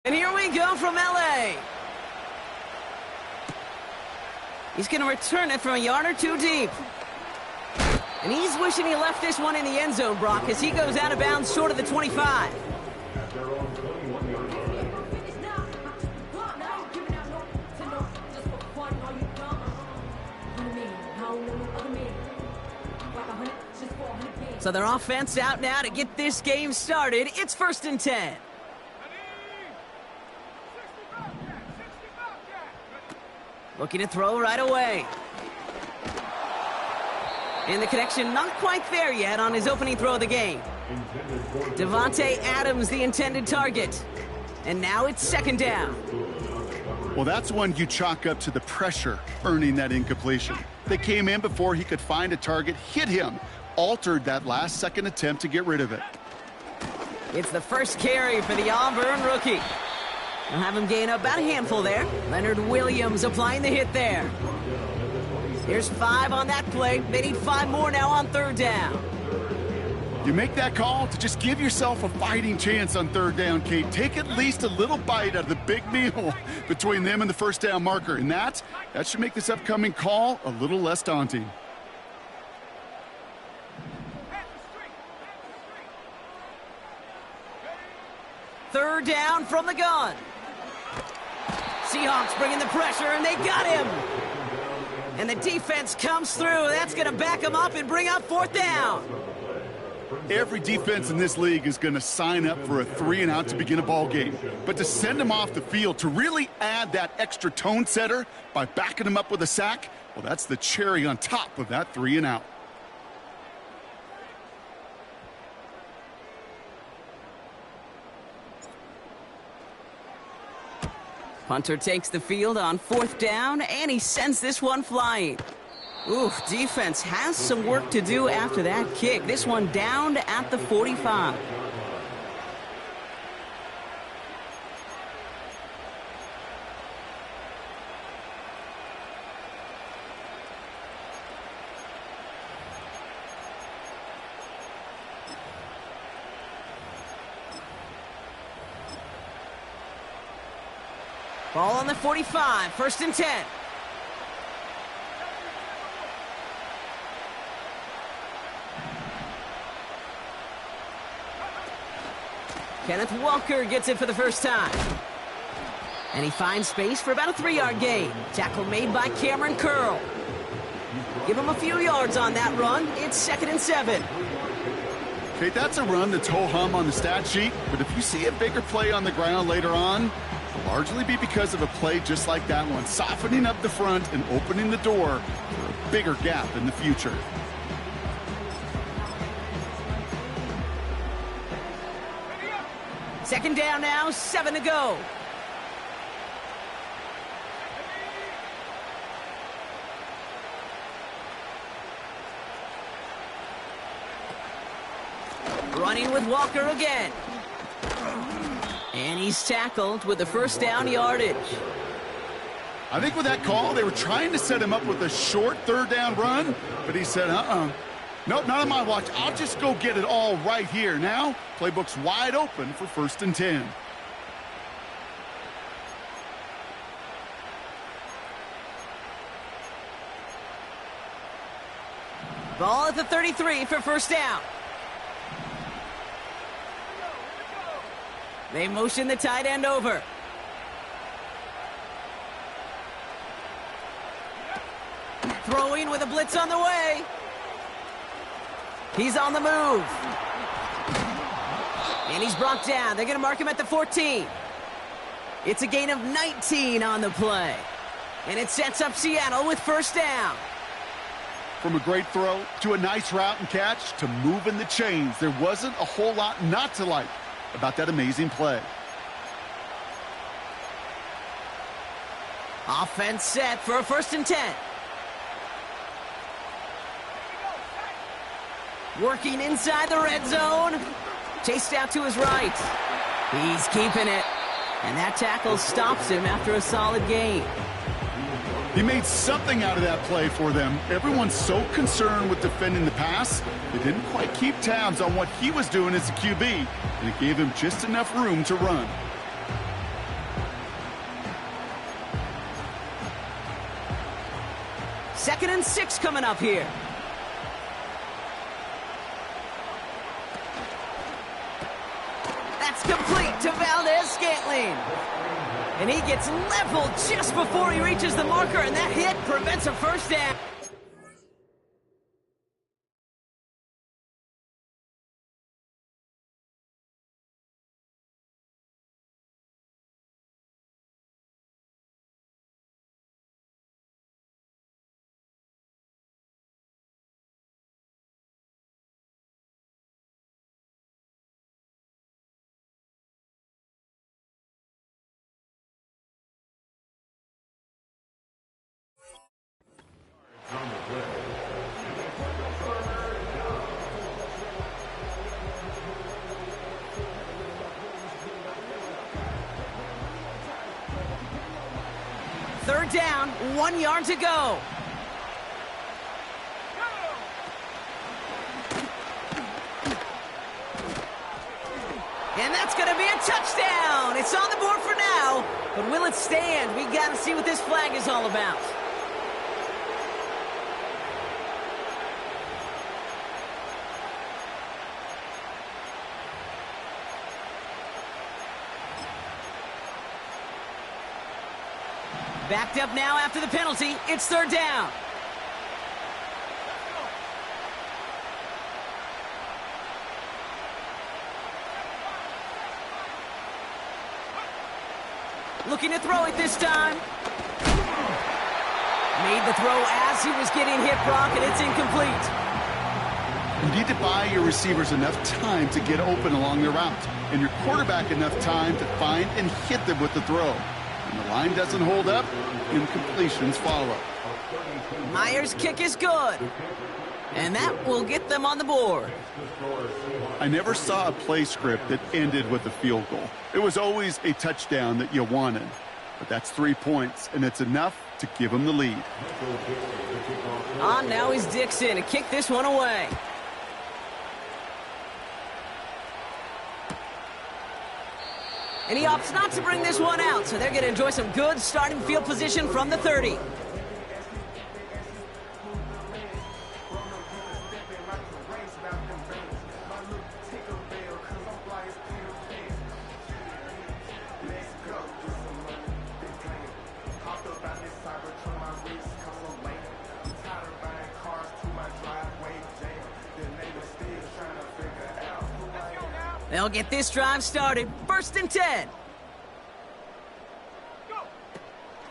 And here we go from LA. He's going to return it from a yard or two deep. And he's wishing he left this one in the end zone, Brock, as he goes out of bounds short of the 25. So their offense out now to get this game started. It's 1st and 10. Looking to throw right away. And the connection not quite there yet on his opening throw of the game. Devontae Adams, the intended target. And now it's 2nd down. Well, that's one you chalk up to the pressure earning that incompletion. They came in before he could find a target, hit him, altered that last-second attempt to get rid of it. It's the first carry for the Auburn rookie. They'll have him gain about a handful there. Leonard Williams applying the hit there. Here's 5 on that play. They need 5 more now on 3rd down. You make that call to just give yourself a fighting chance on 3rd down, Kate. Take at least a little bite out of the big meal between them and the 1st down marker. And that should make this upcoming call a little less daunting. Third down from the gun. Seahawks bringing the pressure, and they got him. And the defense comes through. That's going to back them up and bring up 4th down. Every defense in this league is going to sign up for a 3-and-out to begin a ball game. But to send them off the field, to really add that extra tone setter by backing them up with a sack, well, that's the cherry on top of that 3-and-out. Punter takes the field on 4th down, and he sends this one flying. Oof, defense has some work to do after that kick. This one down at the 45. Ball on the 45, 1st and 10. Kenneth Walker gets it for the first time. And he finds space for about a 3-yard gain. Tackle made by Cameron Curl. Give him a few yards on that run. It's 2nd and 7. Okay, that's a run that's ho-hum on the stat sheet, but if you see a bigger play on the ground later on, it'll largely be because of a play just like that one, softening up the front and opening the door for a bigger gap in the future. Second down now, 7 to go. Running with Walker again. And he's tackled with the 1st down yardage. I think with that call, they were trying to set him up with a short 3rd down run, but he said, nope, not on my watch. I'll just go get it all right here. Now, playbook's wide open for 1st and 10. Ball at the 33 for 1st down. They motion the tight end over. Throwing with a blitz on the way. He's on the move. And he's brought down. They're going to mark him at the 14. It's a gain of 19 on the play. And it sets up Seattle with 1st down. From a great throw to a nice route and catch to moving the chains, there wasn't a whole lot not to like about that amazing play. Offense set for a 1st and 10. Working inside the red zone. Chased out to his right. He's keeping it. And that tackle stops him after a solid gain. He made something out of that play for them. Everyone's so concerned with defending the pass, they didn't quite keep tabs on what he was doing as a QB, and it gave him just enough room to run. 2nd and 6 coming up here. That's complete to Valdez-Scantling. And he gets leveled just before he reaches the marker, and that hit prevents a first down. Third down, 1 yard to go. And that's going to be a touchdown. It's on the board for now, but will it stand? We got to see what this flag is all about. Backed up now after the penalty. It's third down. Looking to throw it this time. Made the throw as he was getting hit, Brock, and it's incomplete. You need to buy your receivers enough time to get open along their route, and your quarterback enough time to find and hit them with the throw. When the line doesn't hold up, incompletions follow. Myers' kick is good. And that will get them on the board. I never saw a play script that ended with a field goal. It was always a touchdown that you wanted. But that's 3 points, and it's enough to give them the lead. On now is Dixon to kick this one away. And he opts not to bring this one out, so they're going to enjoy some good starting field position from the 30. They'll get this drive started. 1st and 10.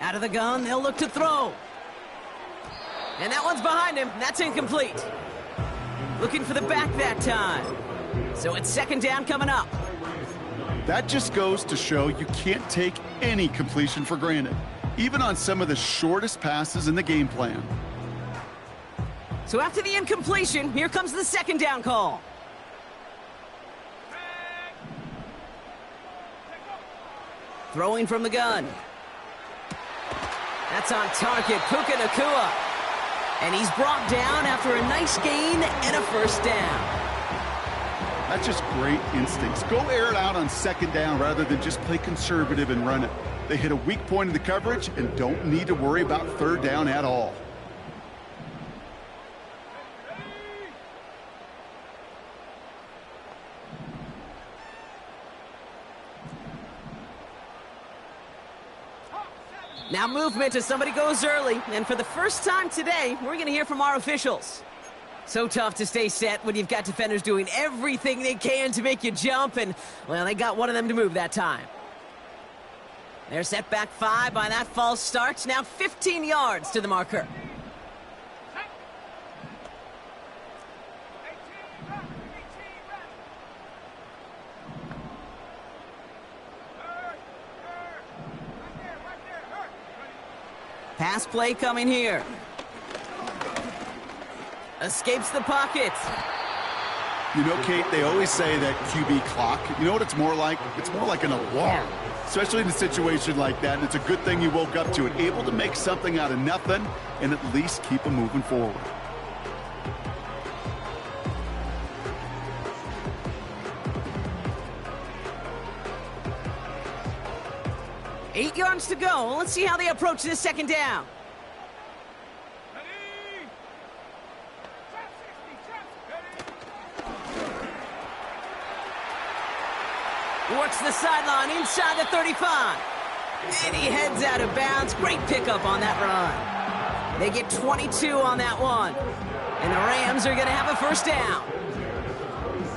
Out of the gun, they'll look to throw. And that one's behind him. That's incomplete. Looking for the back that time. So it's 2nd down coming up. That just goes to show you can't take any completion for granted, even on some of the shortest passes in the game plan. So after the incompletion, here comes the 2nd down call. Throwing from the gun. That's on target, Puka Nacua. And he's brought down after a nice gain and a first down. That's just great instincts. Go air it out on 2nd down rather than just play conservative and run it. They hit a weak point in the coverage and don't need to worry about 3rd down at all. Now movement as somebody goes early, and for the first time today, we're going to hear from our officials. So tough to stay set when you've got defenders doing everything they can to make you jump, and, well, they got one of them to move that time. They're set back 5 by that false start, now 15 yards to the marker. Pass play coming here. Escapes the pocket. You know, Kate, they always say that QB clock. You know what it's more like? It's more like an alarm, especially in a situation like that. And it's a good thing you woke up to it, able to make something out of nothing and at least keep them moving forward. $8 yards to go. Let's see how they approach this 2nd down. Works the sideline inside the 35. And he heads out of bounds. Great pickup on that run. They get 22 on that one. And the Rams are going to have a first down.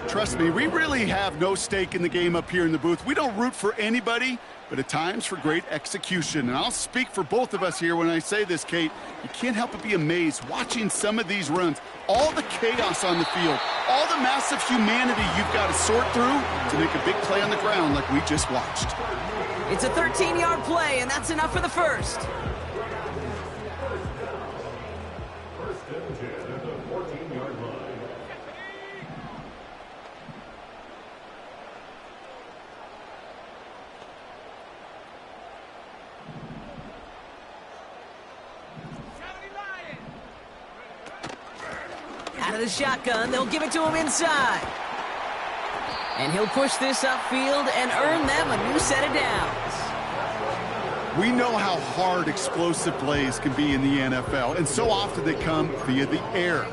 Trust me, we really have no stake in the game up here in the booth. We don't root for anybody, but at times for great execution. And I'll speak for both of us here when I say this, Kate. You can't help but be amazed watching some of these runs. All the chaos on the field, all the massive humanity you've got to sort through to make a big play on the ground like we just watched. It's a 13-yard play, and that's enough for the first. Out of the shotgun, they'll give it to him inside. And he'll push this upfield and earn them a new set of downs. We know how hard explosive plays can be in the NFL, and so often they come via the air.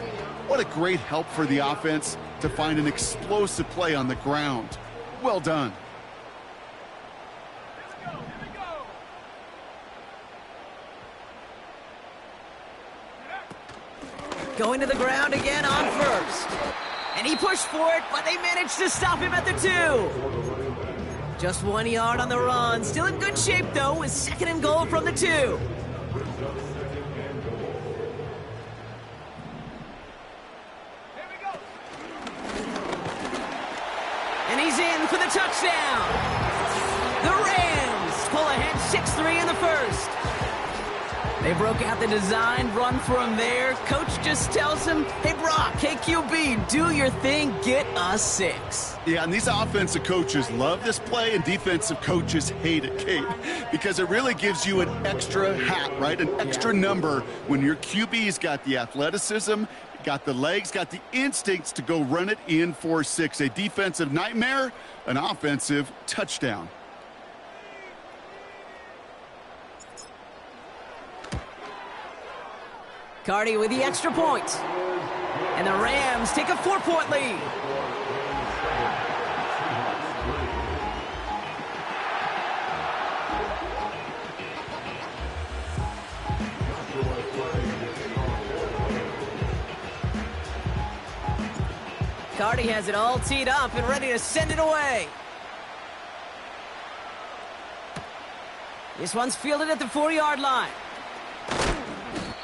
What a great help for the offense to find an explosive play on the ground. Well done. Going to the ground again on first. And he pushed for it, but they managed to stop him at the 2. Just 1 yard on the run. Still in good shape, though, with 2nd and goal from the 2. And he's in for the touchdown. The Rams pull ahead 6-3 in the first. They broke out the design run for him there. Coach just tells him, hey, Brock, hey, QB, do your thing, get us 6. Yeah, and these offensive coaches love this play, and defensive coaches hate it, Kate, because it really gives you an extra hat, right, an extra number when your QB's got the athleticism, got the legs, got the instincts to go run it in for 6. A defensive nightmare, an offensive touchdown. Cardi with the extra point. And the Rams take a 4-point lead. Cardi has it all teed up and ready to send it away. This one's fielded at the 4-yard line.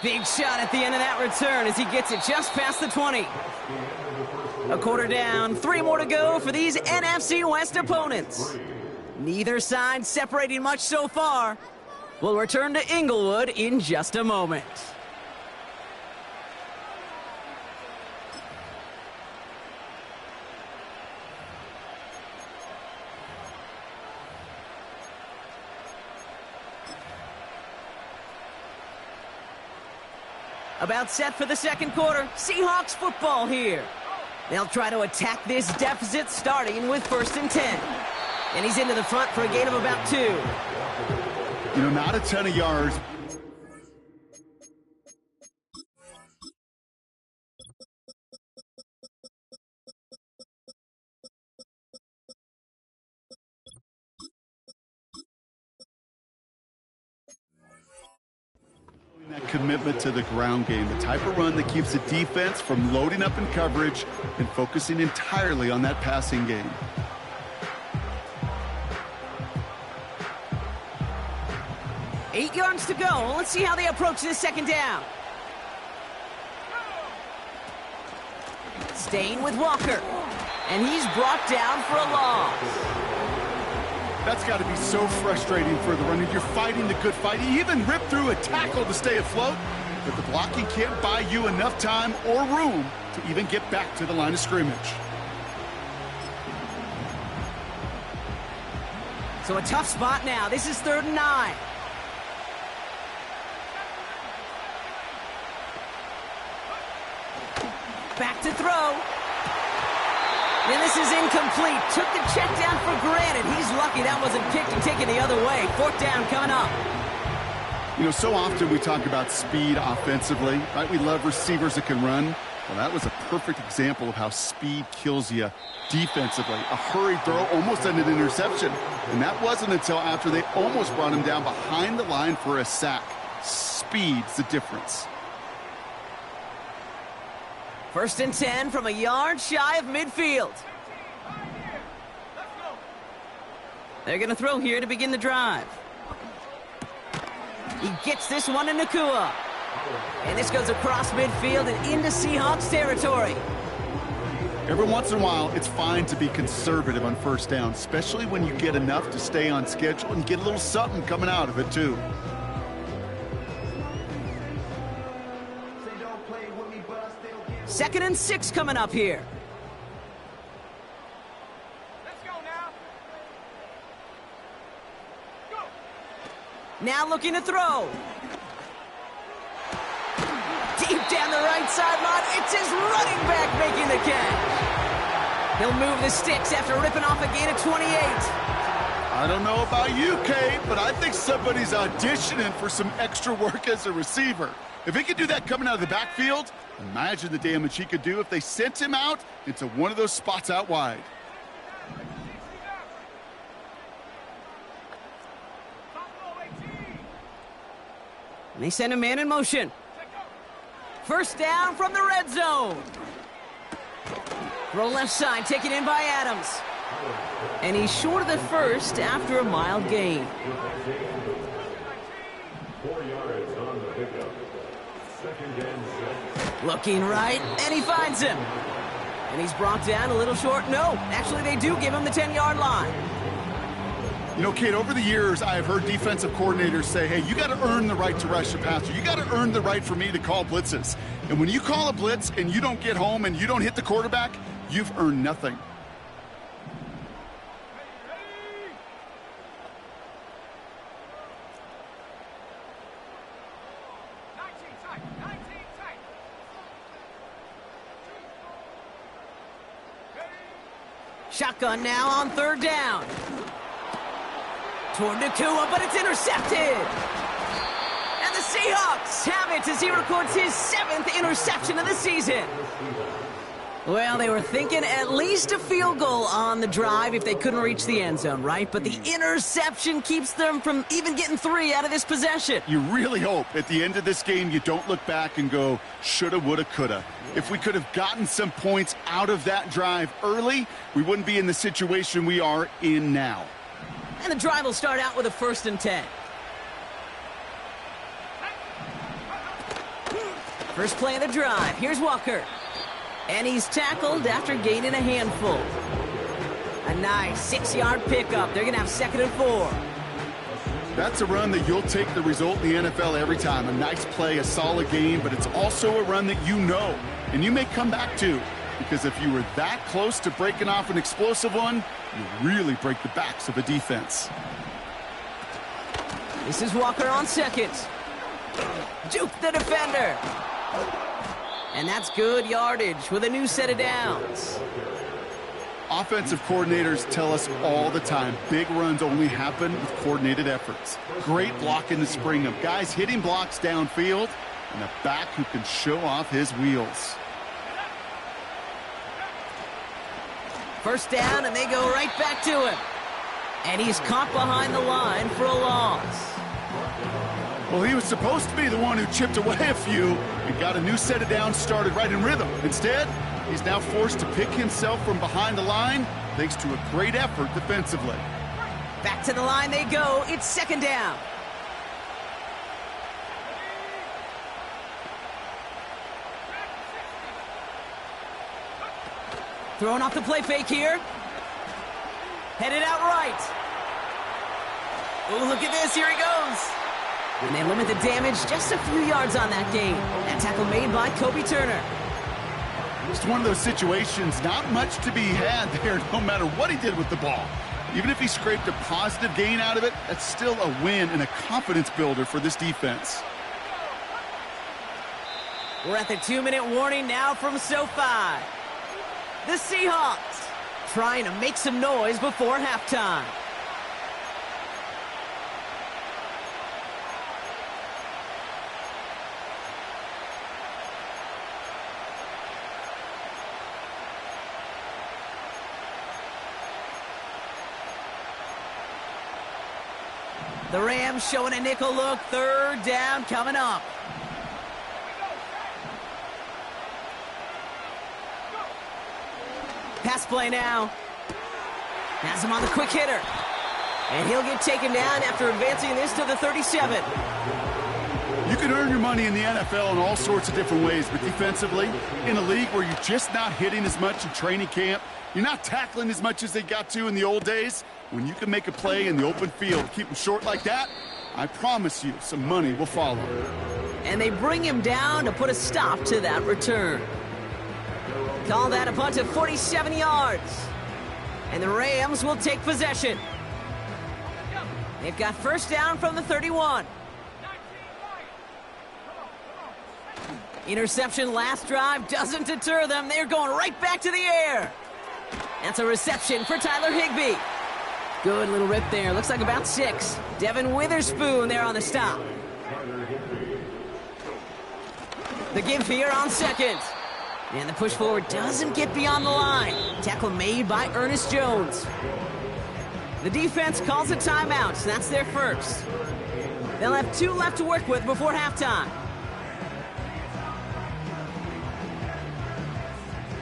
Big shot at the end of that return as he gets it just past the 20. A quarter down, 3 more to go for these NFC West opponents. Neither side separating much so far. We'll return to Inglewood in just a moment. About set for the second quarter. Seahawks football here. They'll try to attack this deficit starting with 1st and 10. And he's into the front for a gain of about 2. You know, not a ton of yards. That commitment to the ground game, the type of run that keeps the defense from loading up in coverage and focusing entirely on that passing game. Eight yards to go. Let's see how they approach this second down. Staying with Walker. And he's brought down for a loss. That's got to be so frustrating for the runner. You're fighting the good fight. You even rip through a tackle to stay afloat, but the blocking can't buy you enough time or room to even get back to the line of scrimmage. So a tough spot now. This is 3rd and 9. Back to throw. And this is incomplete. Took the check down for granted. He's lucky that wasn't picked and taken the other way. 4th down coming up. You know, so often we talk about speed offensively, right? We love receivers that can run. Well, that was a perfect example of how speed kills you defensively. A hurried throw almost ended an interception. And that wasn't until after they almost brought him down behind the line for a sack. Speed's the difference. 1st and 10 from a yard shy of midfield. They're going to throw here to begin the drive. He gets this one to Nakua. And this goes across midfield and into Seahawks territory. Every once in a while, it's fine to be conservative on 1st down, especially when you get enough to stay on schedule and get a little something coming out of it, too. Second and 6 coming up here. Let's go now. Go. Now looking to throw. Deep down the right sideline, it's his running back making the catch. He'll move the sticks after ripping off a gain of 28. I don't know about you, Kate, but I think somebody's auditioning for some extra work as a receiver. If he could do that coming out of the backfield, imagine the damage he could do if they sent him out into one of those spots out wide. And they send a man in motion. 1st down from the red zone. Throw left side, taken in by Adams. And he's short of the first after a mild gain. 4 yards on the pickup. 2nd and 7. Looking right, and he finds him. And he's brought down a little short. No, actually they do give him the 10-yard line. You know, Kate, over the years, I have heard defensive coordinators say, hey, you got to earn the right to rush the passer. You got to earn the right for me to call blitzes. And when you call a blitz and you don't get home and you don't hit the quarterback, you've earned nothing. Shotgun now on 3rd down. Toward Nakua, but it's intercepted. And the Seahawks have it as he records his 7th interception of the season. Well, they were thinking at least a field goal on the drive if they couldn't reach the end zone, right? But the interception keeps them from even getting 3 out of this possession. You really hope at the end of this game you don't look back and go, shoulda, woulda, coulda. If we could have gotten some points out of that drive early, we wouldn't be in the situation we are in now. And the drive will start out with a 1st and 10. First play of the drive. Here's Walker. And he's tackled after gaining a handful. A nice 6-yard pickup. They're going to have 2nd and 4. That's a run that you'll take the result in the NFL every time. A nice play, a solid game, but it's also a run that you know, and you may come back to. Because if you were that close to breaking off an explosive one, you really break the backs of a defense. This is Walker on 2nd. Juke the defender. And that's good yardage with a new set of downs. Offensive coordinators tell us all the time, big runs only happen with coordinated efforts. Great block in the spring of guys hitting blocks downfield and a back who can show off his wheels. 1st down, and they go right back to him. And he's caught behind the line for a loss. Well, he was supposed to be the one who chipped away a few and got a new set of downs started right in rhythm. Instead, he's now forced to pick himself from behind the line thanks to a great effort defensively. Back to the line they go. It's 2nd down. Throwing off the play fake here. Headed out right. Oh, look at this. Here he goes. And they limit the damage just a few yards on that gain. That tackle made by Kobe Turner. Just one of those situations, not much to be had there no matter what he did with the ball. Even if he scraped a positive gain out of it, that's still a win and a confidence builder for this defense. We're at the 2-minute warning now from SoFi. The Seahawks trying to make some noise before halftime. The Rams showing a nickel look. Third down coming up. Pass play now. Has him on the quick hitter. And he'll get taken down after advancing this to the 37. You can earn your money in the NFL in all sorts of different ways, but defensively, in a league where you're just not hitting as much in training camp, you're not tackling as much as they got to in the old days, when you can make a play in the open field, keep them short like that, I promise you some money will follow. And they bring him down to put a stop to that return. Call that a punt of 47 yards. And the Rams will take possession. They've got first down from the 31. Interception last drive doesn't deter them. They're going right back to the air. That's a reception for Tyler Higbee. Good little rip there. Looks like about 6. Devin Witherspoon there on the stop. The give here on second. And the push forward doesn't get beyond the line. Tackle made by Ernest Jones. The defense calls a timeout, so that's their first. They'll have 2 left to work with before halftime.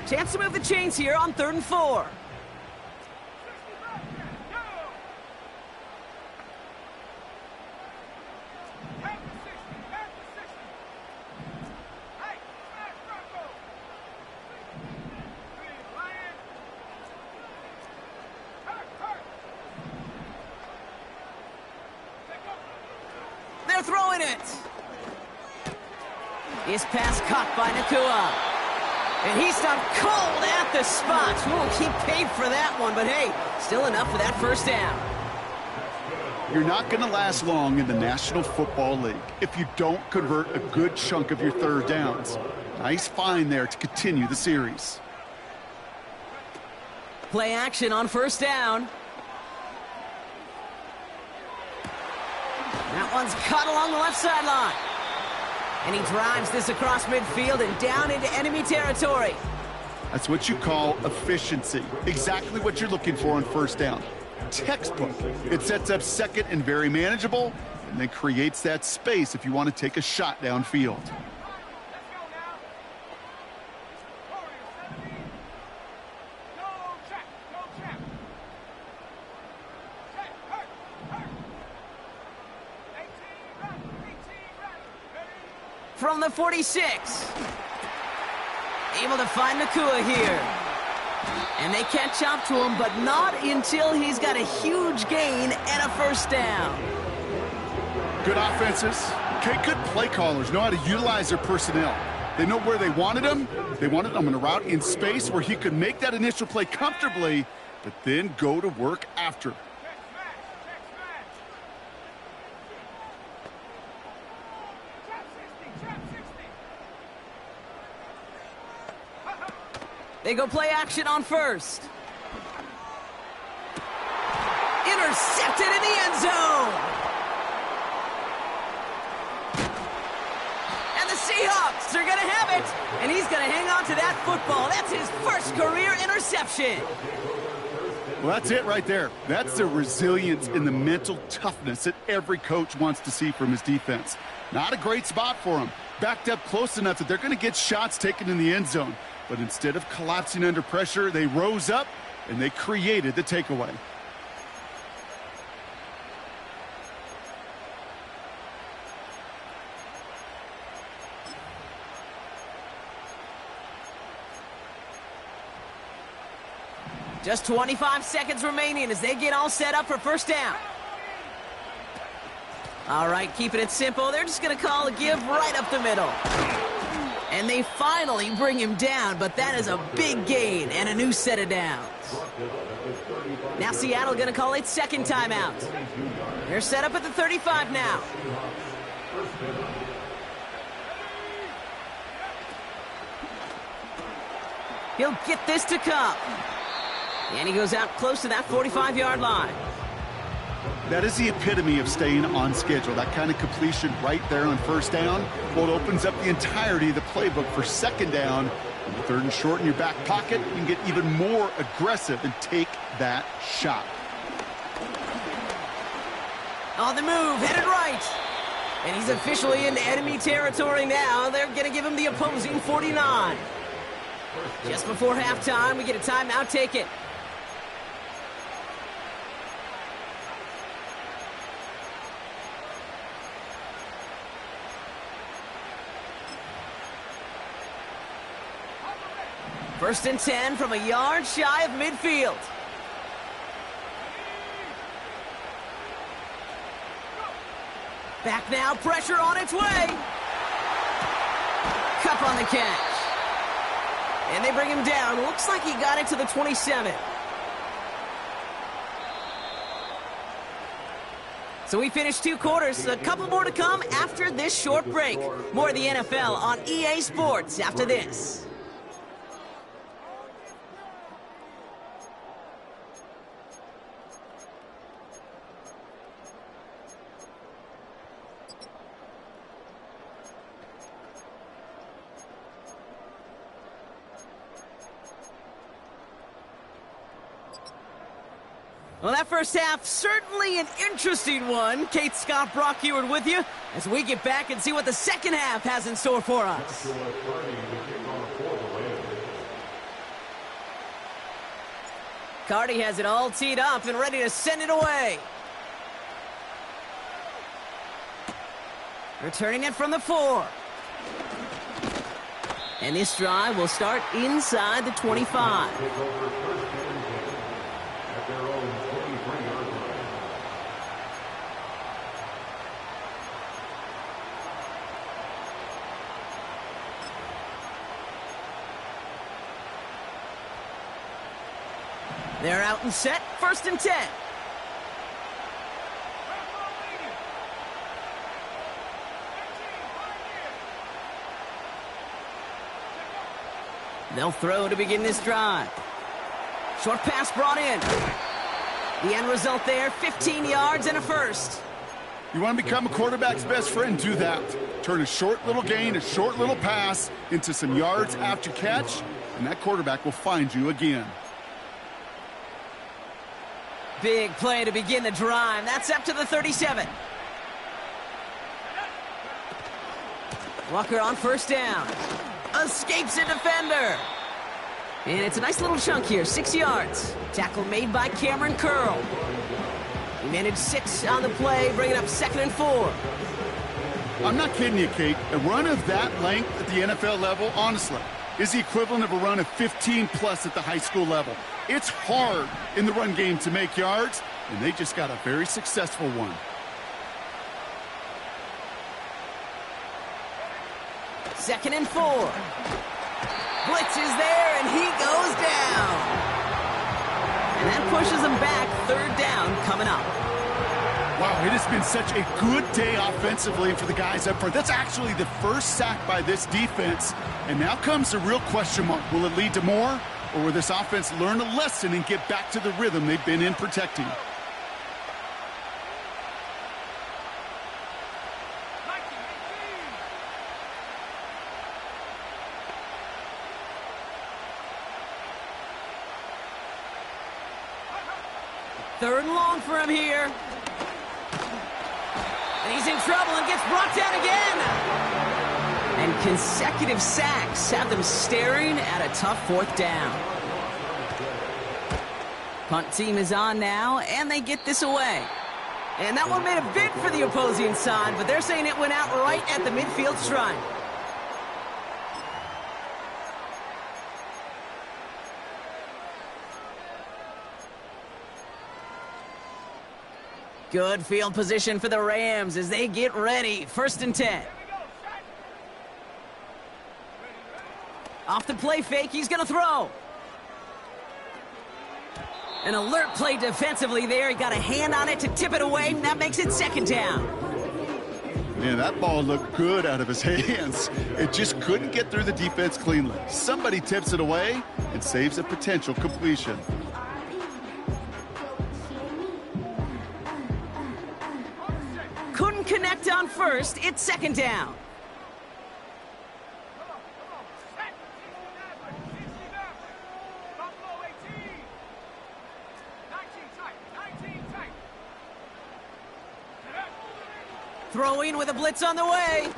Chance to move the chains here on 3rd and 4. They're throwing it. His pass caught by Nakua. And he's done cold at the spot. Ooh, he paid for that one, but hey, still enough for that first down. You're not going to last long in the National Football League if you don't convert a good chunk of your third downs. Nice find there to continue the series. Play action on first down. That one's caught along the left sideline. And he drives this across midfield and down into enemy territory. That's what you call efficiency. Exactly what you're looking for on first down. Textbook. It sets up second and very manageable, and then creates that space if you want to take a shot downfield. From the 46. Able to find Nakua here. And they catch up to him, but not until he's got a huge gain and a first down. Good offenses. Okay, good play callers know how to utilize their personnel. They know where they wanted him. They wanted him on a route in space where he could make that initial play comfortably, but then go to work after. They go play action on first. Intercepted in the end zone. And the Seahawks are going to have it. And he's going to hang on to that football. That's his first career interception. Well, that's it right there. That's the resilience and the mental toughness that every coach wants to see from his defense. Not a great spot for him. Backed up close enough that they're going to get shots taken in the end zone. But instead of collapsing under pressure, they rose up and they created the takeaway. Just 25 seconds remaining as they get all set up for first down. All right, keeping it simple. They're just going to call a give right up the middle. And they finally bring him down, but that is a big gain and a new set of downs. Now Seattle going to call its second timeout. They're set up at the 35 now. He'll get this to Cup. And he goes out close to that 45-yard line. That is the epitome of staying on schedule. That kind of completion right there on first down. Well, it opens up the entirety of the playbook for second down. Third and short in your back pocket, you can get even more aggressive and take that shot. On the move, headed right. And he's officially in enemy territory now. They're going to give him the opposing 49. Just before halftime, we get a timeout. Take it. First and 10 from a yard shy of midfield. Back now, pressure on its way. Cup on the catch. And they bring him down. Looks like he got it to the 27. So we finished 2 quarters. A couple more to come after this short break. More of the NFL on EA Sports after this. Well, that first half, certainly an interesting one. Kate Scott, Brock Eward with you as we get back and see what the second half has in store for us. Cardi has it all teed up and ready to send it away. Returning it from the 4. And this drive will start inside the 25. They're out and set, first and 10. They'll throw to begin this drive. Short pass brought in. The end result there, 15 yards and a first. You want to become a quarterback's best friend, do that. Turn a short little gain, a short little pass into some yards after catch, and that quarterback will find you again. Big play to begin the drive. That's up to the 37. Walker on first down. Escapes a defender. And it's a nice little chunk here, 6 yards. Tackle made by Cameron Curl. He managed 6 on the play, bringing up 2nd and 4. I'm not kidding you, Kate. A run of that length at the NFL level, honestly, is the equivalent of a run of 15-plus at the high school level. It's hard in the run game to make yards, and they just got a very successful one. Second and 4. Blitz is there, and he goes down. And that pushes him back. 3rd down coming up. Wow, it has been such a good day offensively for the guys up front. That's actually the first sack by this defense. And now comes the real question mark. Will it lead to more? Or will this offense learn a lesson and get back to the rhythm they've been in protecting? Third and long for him here. And he's in trouble and gets brought down again. And consecutive sacks have them staring at a tough 4th down. Punt team is on now, and they get this away. And that one made a bid for the opposing side, but they're saying it went out right at the midfield stripe. Good field position for the Rams as they get ready. 1st and 10. Off the play fake, he's going to throw. An alert play defensively there. He got a hand on it to tip it away, and that makes it 2nd down. Man, that ball looked good out of his hands. It just couldn't get through the defense cleanly. Somebody tips it away and saves a potential completion. Couldn't connect on first. It's 2nd down. Throwing with a blitz on the way.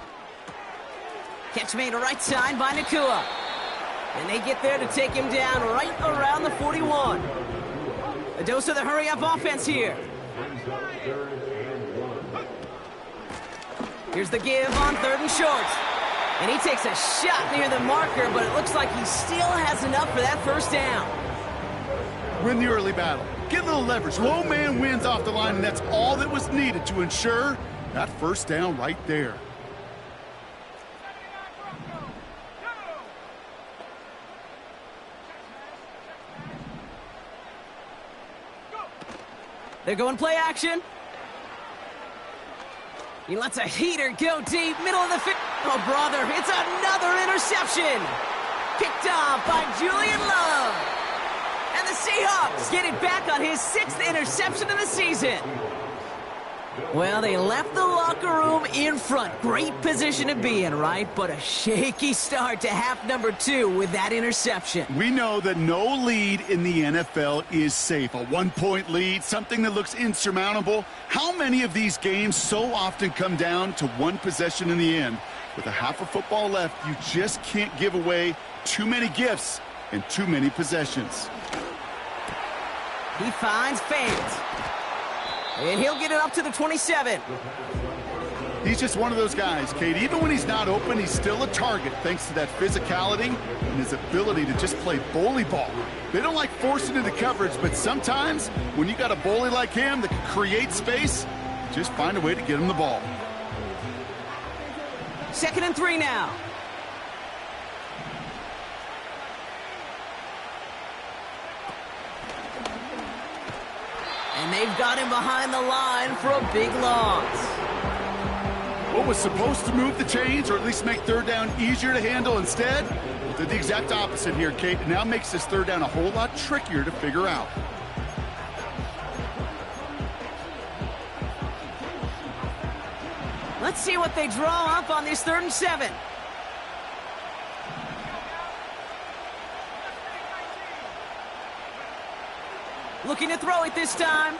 Catch made right side by Nakua. And they get there to take him down right around the 41. A dose of the hurry-up offense here. Here's the give on 3rd and short. And he takes a shot near the marker, but it looks like he still has enough for that first down. Win the early battle. Get a little leverage. Low man wins off the line, and that's all that was needed to ensure that first down right there. They're going play action. He lets a heater go deep, middle of the field. Oh, brother, it's another interception. Picked off by Julian Love. And the Seahawks get it back on his 6th interception of the season. Well, they left the locker room in front. Great position to be in, right? But a shaky start to half number 2 with that interception. We know that no lead in the NFL is safe. A 1-point lead, something that looks insurmountable. How many of these games so often come down to one possession in the end? With a half of football left, you just can't give away too many gifts and too many possessions. He finds fans. And he'll get it up to the 27. He's just one of those guys, Kate. Even when he's not open, he's still a target thanks to that physicality and his ability to just play bully ball. They don't like forcing into coverage, but sometimes when you got a bully like him that can create space, just find a way to get him the ball. 2nd and 3 now. And they've got him behind the line for a big loss. What was supposed to move the chains, or at least make 3rd down easier to handle instead, did the exact opposite here, Kate. It now makes this 3rd down a whole lot trickier to figure out. Let's see what they draw up on this 3rd and 7. Looking to throw it this time.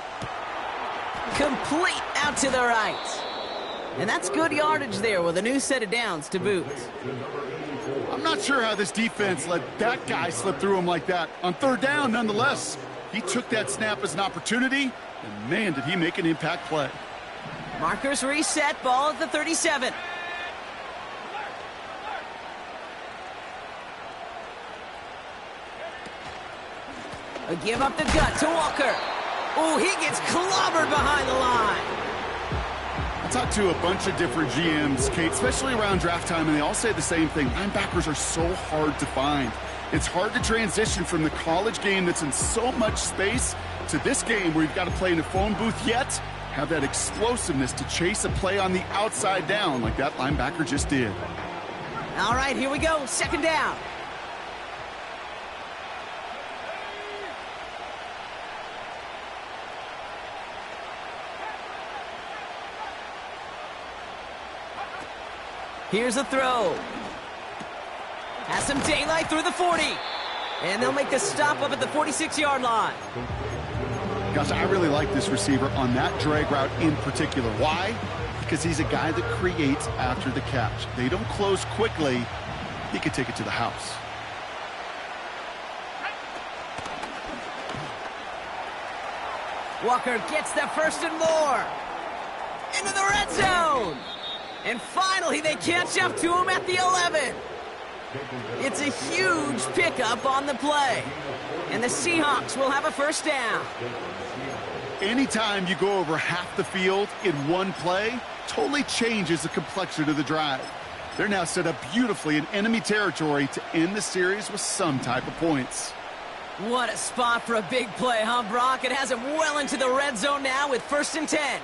Complete out to the right. And that's good yardage there with a new set of downs to boot. I'm not sure how this defense let that guy slip through him like that. On 3rd down, nonetheless, he took that snap as an opportunity, and man, did he make an impact play. Markers reset, ball at the 37. A give up the gut to Walker. Oh, he gets clobbered behind the line. I talked to a bunch of different GMs, Kate, especially around draft time, and they all say the same thing. Linebackers are so hard to find. It's hard to transition from the college game that's in so much space to this game where you've got to play in a phone booth, yet have that explosiveness to chase a play on the outside down like that linebacker just did. All right, here we go. 2nd down. Here's a throw. Has some daylight through the 40. And they'll make the stop up at the 46-yard line. Gosh, I really like this receiver on that drag route in particular. Why? Because he's a guy that creates after the catch. They don't close quickly. He could take it to the house. Walker gets the 1st and more. Into the red zone. And finally, they catch up to him at the 11. It's a huge pickup on the play. And the Seahawks will have a 1st down. Anytime you go over half the field in one play, totally changes the complexion of the drive. They're now set up beautifully in enemy territory to end the series with some type of points. What a spot for a big play, huh, Brock? It has him well into the red zone now with 1st and 10.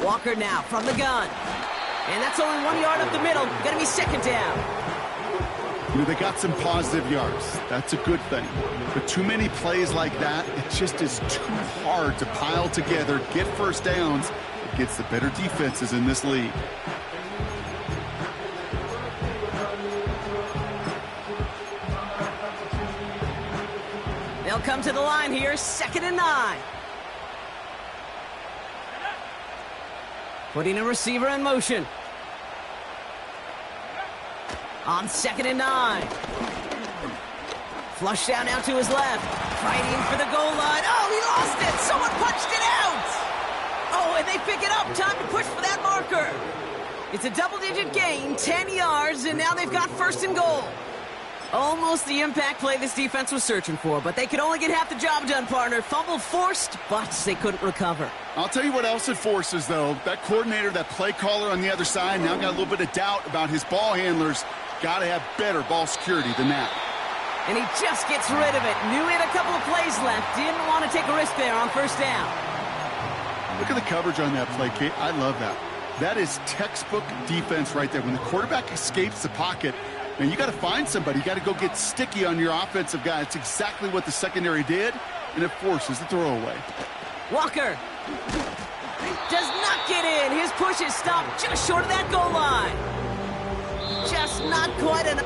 Walker now from the gun. And that's only 1 yard up the middle. Gonna be 2nd down. You know, they got some positive yards. That's a good thing. But too many plays like that, it just is too hard to pile together, get 1st downs against the better defenses in this league. They'll come to the line here, 2nd and 9. Putting a receiver in motion. On 2nd and 9. Flush down now to his left. Fighting for the goal line. Oh, he lost it. Someone punched it out. Oh, and they pick it up. Time to push for that marker. It's a double-digit gain, 10 yards, and now they've got 1st and goal. Almost the impact play this defense was searching for, but they could only get half the job done, partner. Fumble forced, but they couldn't recover. I'll tell you what else it forces, though. That coordinator, that play caller on the other side, now got a little bit of doubt about his ball handlers. Got to have better ball security than that. And he just gets rid of it. Knew he had a couple of plays left. Didn't want to take a risk there on 1st down. Look at the coverage on that play, Kate. I love that. That is textbook defense right there. When the quarterback escapes the pocket, man, you got to find somebody. You got to go get sticky on your offensive guy. It's exactly what the secondary did, and it forces the throwaway. Walker does not get in. His push is stopped just short of that goal line. Just not quite enough.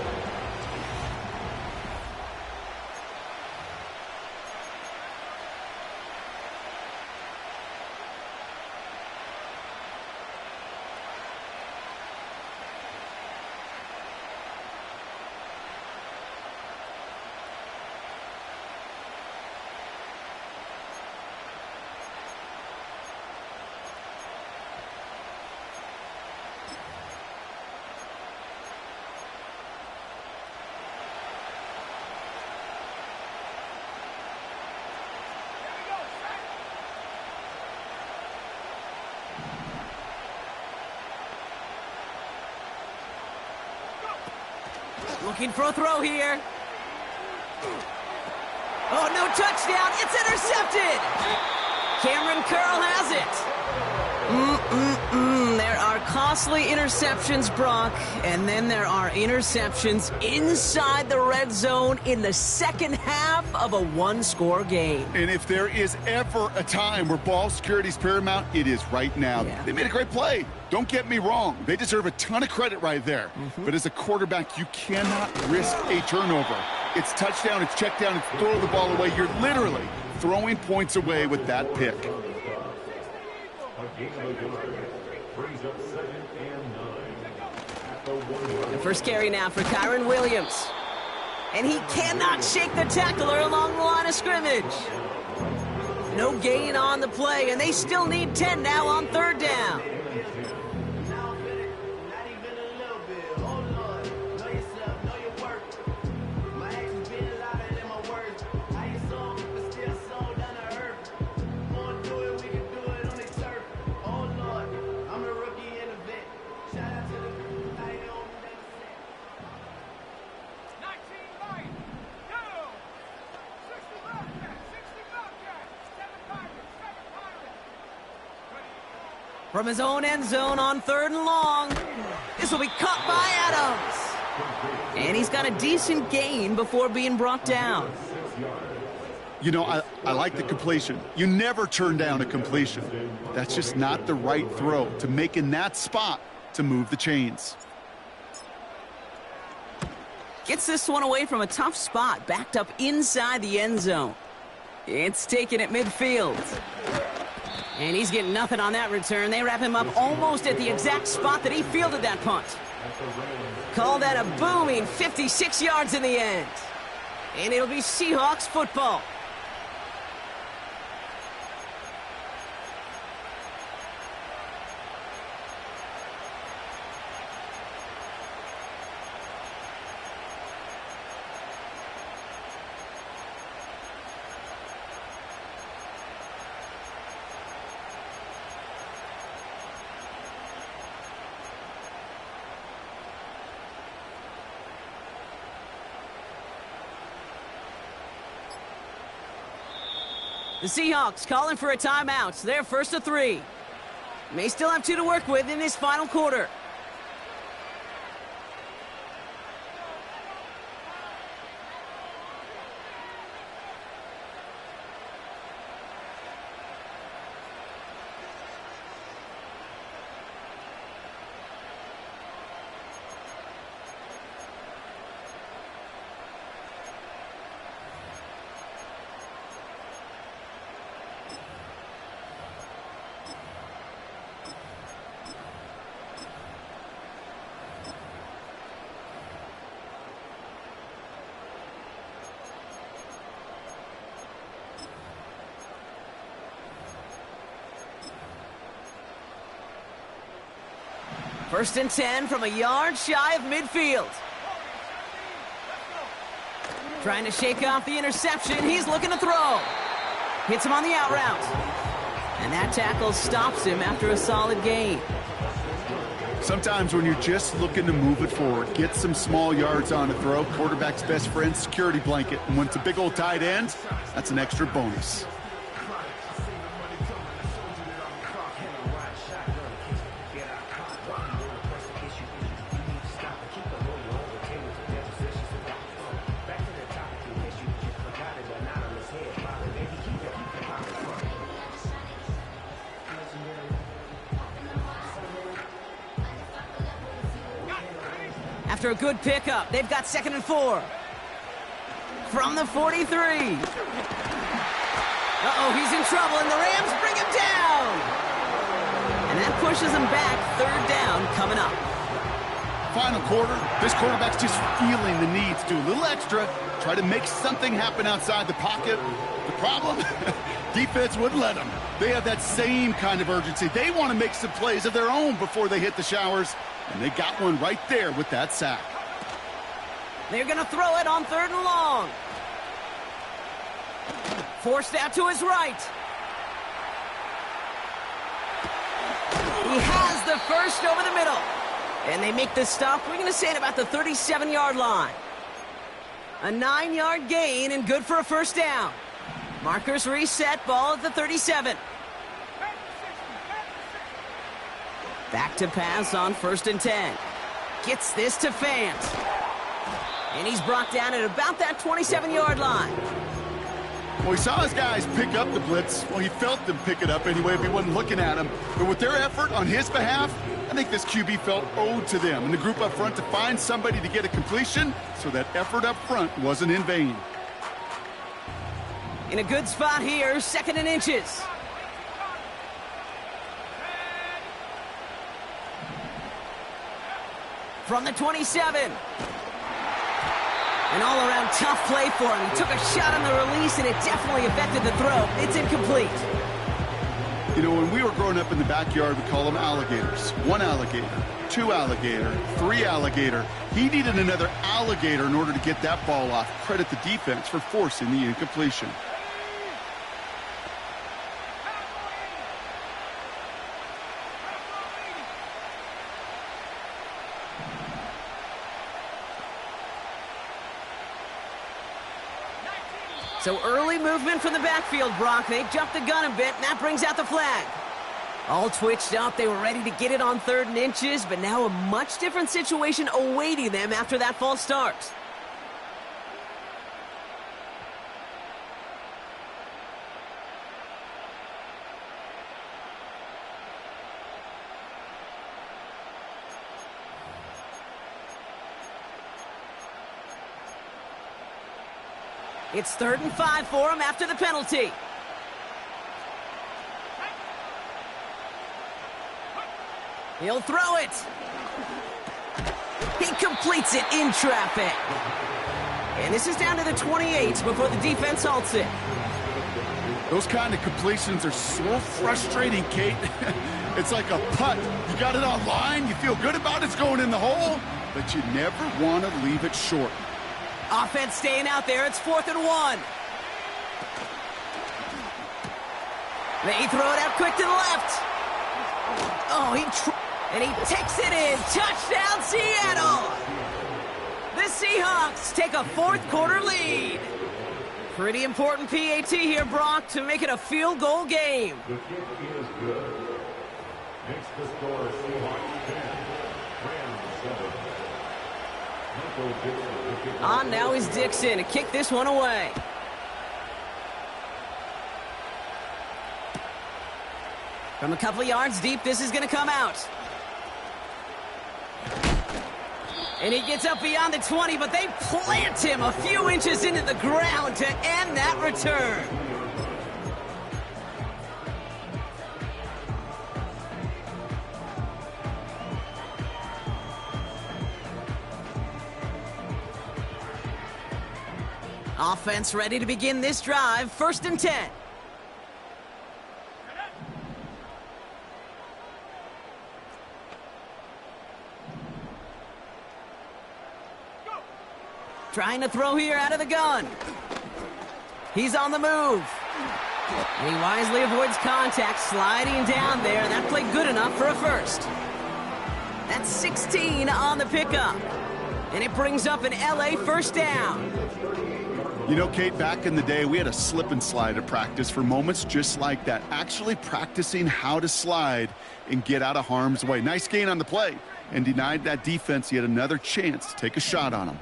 Looking for a throw here. Oh, no touchdown. It's intercepted. Cameron Curl has it. There are costly interceptions, Brock, and then there are interceptions inside the red zone in the second half of a one-score game. And if there is ever a time where ball security is paramount, it is right now. Yeah. They made a great play. Don't get me wrong. They deserve a ton of credit right there. But as a quarterback, you cannot risk a turnover. It's touchdown, it's check down, it's throw the ball away. You're literally throwing points away with that pick. The first carry now for Kyron Williams. And he cannot shake the tackler along the line of scrimmage. No gain on the play, and they still need 10 now on 3rd down. From his own end zone on 3rd and long. This will be caught by Adams. And he's got a decent gain before being brought down. You know, I like the completion. You never turn down a completion. That's just not the right throw to make in that spot to move the chains. Gets this one away from a tough spot, backed up inside the end zone. It's taken at midfield. And he's getting nothing on that return. They wrap him up almost at the exact spot that he fielded that punt. Call that a booming 56 yards in the end. And it'll be Seahawks football. The Seahawks calling for a timeout. They're 1st to 3. May still have 2 to work with in this final quarter. First and 10 from a yard shy of midfield. Trying to shake off the interception. He's looking to throw. Hits him on the out route. And that tackle stops him after a solid gain. Sometimes when you're just looking to move it forward, get some small yards on a throw, quarterback's best friend, security blanket. And when it's a big old tight end, that's an extra bonus. After a good pickup, they've got 2nd and 4. From the 43. Uh-oh, he's in trouble, and the Rams bring him down. And that pushes him back. 3rd down coming up. Final quarter, this quarterback's just feeling the need to do a little extra, try to make something happen outside the pocket. The problem? Defense wouldn't let them. They have that same kind of urgency. They want to make some plays of their own before they hit the showers. And they got one right there with that sack. They're going to throw it on 3rd and long. Forced out to his right. He has the first over the middle. And they make the stop, we're going to say, at about the 37-yard line. A 9-yard gain and good for a 1st down. Markers reset, ball at the 37. Back to pass on 1st and 10. Gets this to Fant. And he's brought down at about that 27-yard line. Well, he saw his guys pick up the blitz. Well, he felt them pick it up anyway if he wasn't looking at him. But with their effort on his behalf, I think this QB felt owed to them and the group up front to find somebody to get a completion, so that effort up front wasn't in vain. In a good spot here, 2nd and inches. From the 27. An all-around tough play for him. He took a shot on the release, and it definitely affected the throw. It's incomplete. You know, when we were growing up in the backyard, we call them alligators. 1 alligator, 2 alligator, 3 alligator. He needed another alligator in order to get that ball off. Credit the defense for forcing the incompletion. So early movement from the backfield, Brock. They jumped the gun a bit, and that brings out the flag. All twitched up. They were ready to get it on 3rd and inches, but now a much different situation awaiting them after that false start. It's 3rd and 5 for him after the penalty. He'll throw it. He completes it in traffic. And this is down to the 28 before the defense halts it. Those kind of completions are so frustrating, Kate. It's like a putt. You got it on line, you feel good about it's going in the hole, but you never want to leave it short. Offense staying out there. It's 4th and 1. They throw it out quick to the left. Oh, and he takes it in. Touchdown, Seattle. The Seahawks take a 4th quarter lead. Pretty important PAT here, Brock, to make it a field goal game. The kick is good. Makes the score Seahawks 10, Rams 7. Michael Dixon. On now is Dixon to kick this one away. From a couple yards deep, this is going to come out. And he gets up beyond the 20, but they plant him a few inches into the ground to end that return. Offense ready to begin this drive. 1st and 10. Trying to throw here out of the gun. He's on the move. And he wisely avoids contact, sliding down there. That played good enough for a first. That's 16 on the pickup. And it brings up an LA first down. You know, Kate, back in the day, we had a slip and slide at practice for moments just like that. Actually practicing how to slide and get out of harm's way. Nice gain on the play. And denied that defense yet another chance to take a shot on him.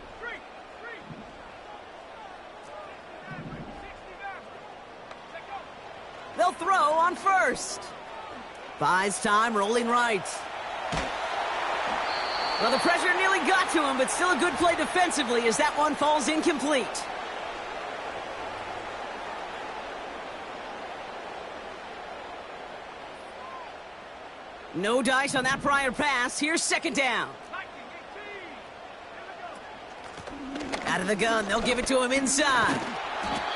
They'll throw on first. Buys time, rolling right. Well, the pressure nearly got to him, but still a good play defensively as that one falls incomplete. No dice on that prior pass. Here's second down. Out of the gun, they'll give it to him inside.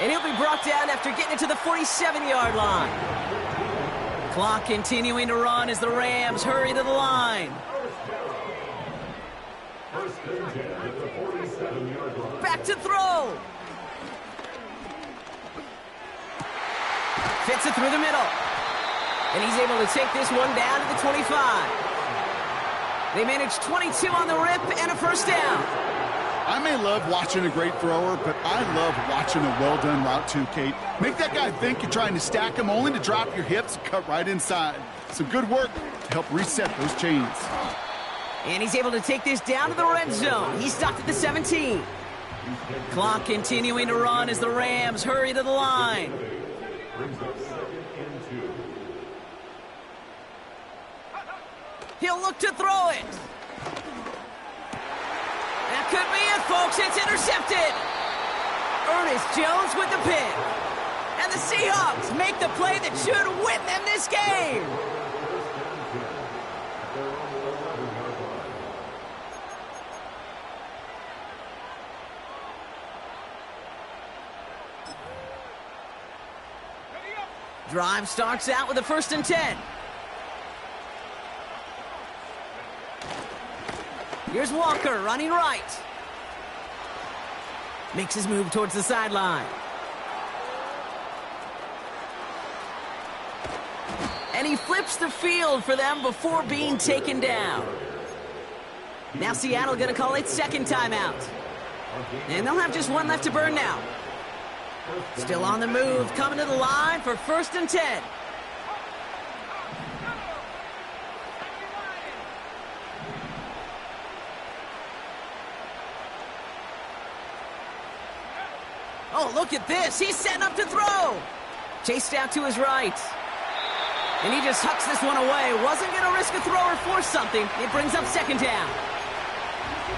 And he'll be brought down after getting it to the 47-yard line. Clock continuing to run as the Rams hurry to the line. Back to throw. Fits it through the middle. And he's able to take this one down to the 25. They manage 22 on the rip and a first down. I may love watching a great thrower, but I love watching a well-done route too, Kate. Make that guy think you're trying to stack him only to drop your hips and cut right inside. Some good work to help reset those chains. And he's able to take this down to the red zone. He's stopped at the 17. Clock continuing to run as the Rams hurry to the line. He'll look to throw it. That could be it, folks. It's intercepted. Ernest Jones with the pick. And the Seahawks make the play that should win them this game. Drive starts out with a 1st and 10. Here's Walker running right. Makes his move towards the sideline. And he flips the field for them before being taken down. Now Seattle going to call it second timeout. And they'll have just one left to burn now. Still on the move, coming to the line for 1st and 10. Oh, look at this. He's setting up to throw. Chased out to his right. And he just hucks this one away. Wasn't going to risk a throw or force something. It brings up second down.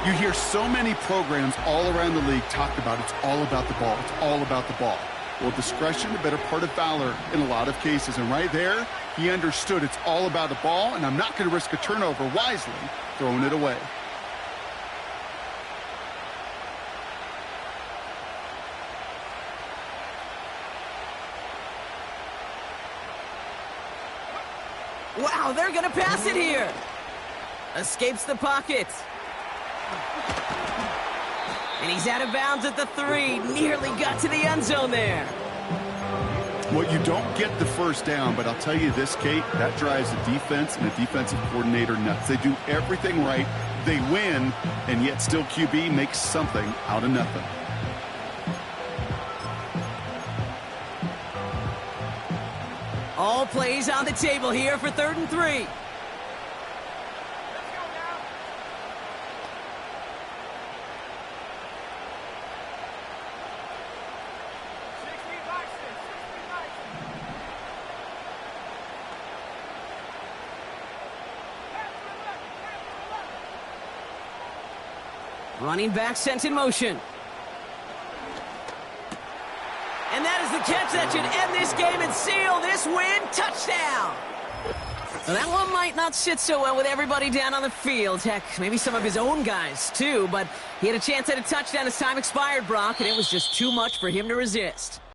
You hear so many programs all around the league talk about it's all about the ball. It's all about the ball. Well, discretion, the better part of valor in a lot of cases. And right there, he understood it's all about the ball, and I'm not going to risk a turnover wisely, throwing it away. Wow, they're going to pass it here. Escapes the pocket. And he's out of bounds at the 3. Nearly got to the end zone there. Well, you don't get the first down, but I'll tell you this, Kate, that drives the defense and the defensive coordinator nuts. They do everything right. They win, and yet still QB makes something out of nothing. All plays on the table here for 3rd and 3. Running back sent in motion. And that is the catch that should end this game and seal this win. Touchdown! Now that one might not sit so well with everybody down on the field. Heck, maybe some of his own guys too, but he had a chance at a touchdown as time expired, Brock, and it was just too much for him to resist.